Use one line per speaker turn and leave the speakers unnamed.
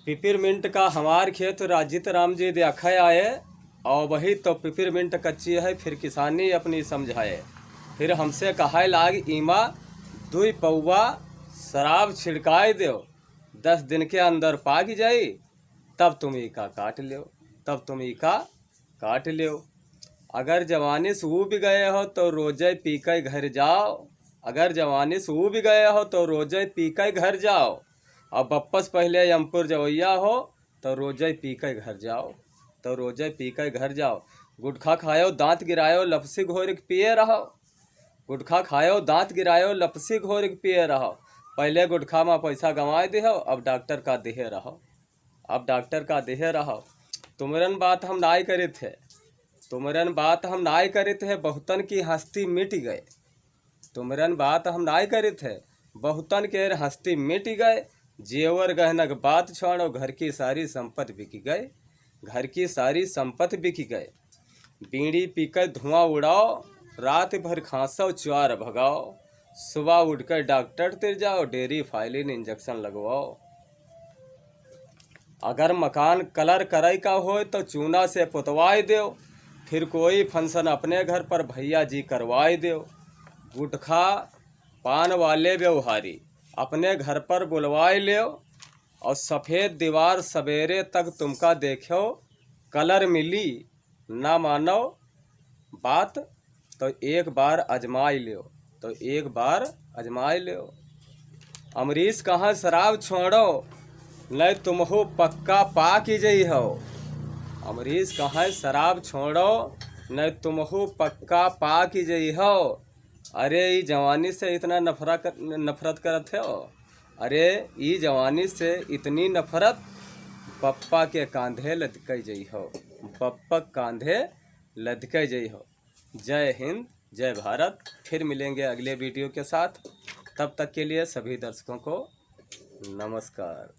Peppermint का हमार खेत राजित राम जी देखा आए और वही तो पिपरमिंट कच्ची है फिर किसानी अपनी समझाए। फिर हमसे कहा लाग ईमा दुई पौवा शराब छिड़काए दो 10 दिन के अंदर पाक जाई तब तुम ई का काट लो तब तुम ई का काट लो। अगर जवानी से ऊब गए हो तो रोजे पी के घर जाओ। अगर जवानी से ऊब गए हो तो रोजे पी के घर जाओ। अब वापस पहले यमपुर जवैया हो तो रोजे पी के घर जाओ तो रोजे पी के घर जाओ। गुटखा खायो दांत गिरायो लपसी घोर के पिए रहो। गुटखा खायो दांत गिरायो लपसी घोर के पिए रहो। पहले गुटखा में पैसा गंवाए दे अब डॉक्टर का देहे रहो। अब डॉक्टर का देहे रहो। तुमरन बात हम नाई करे थे तुमरन बात हम नाई करे थे बहुतन की हस्ती मिट गए। तुमरन बात हम नाई करे थे बहुतन के हस्ती मिट गए। जेवर गहनक बात छोड़ो घर की सारी संपत्ति बिक गए। घर की सारी संपत्ति बिक गए। बीड़ी पीकर धुआं उड़ाओ रात भर खांसो चार भगाओ। सुबह उठकर डॉक्टर तिर जाओ डेरी फाइलिन इंजेक्शन लगवाओ। अगर मकान कलर करे का हो तो चूना से पुतवाए दो। फिर कोई फंक्शन अपने घर पर भैया जी करवाए दो। गुटखा पान वाले व्यवहारी अपने घर पर बुलवाए लो और सफ़ेद दीवार सवेरे तक तुमका देखो कलर मिली ना मानो बात तो एक बार आजमाई लो तो एक बार आजमाई लो। अमरीश कहाँ शराब छोड़ो नहीं तुम हो पक्का पा की जई हो। अमरीश कहाँ शराब छोड़ो नहीं तुम हो पक्का पा की जई हो। अरे ई जवानी से इतना नफरत करत हो। अरे ई जवानी से इतनी नफरत पप्पा के कांधे लदके जई हो। पप्पा कांधे लदके जई हो। जय हिंद जय भारत। फिर मिलेंगे अगले वीडियो के साथ। तब तक के लिए सभी दर्शकों को नमस्कार।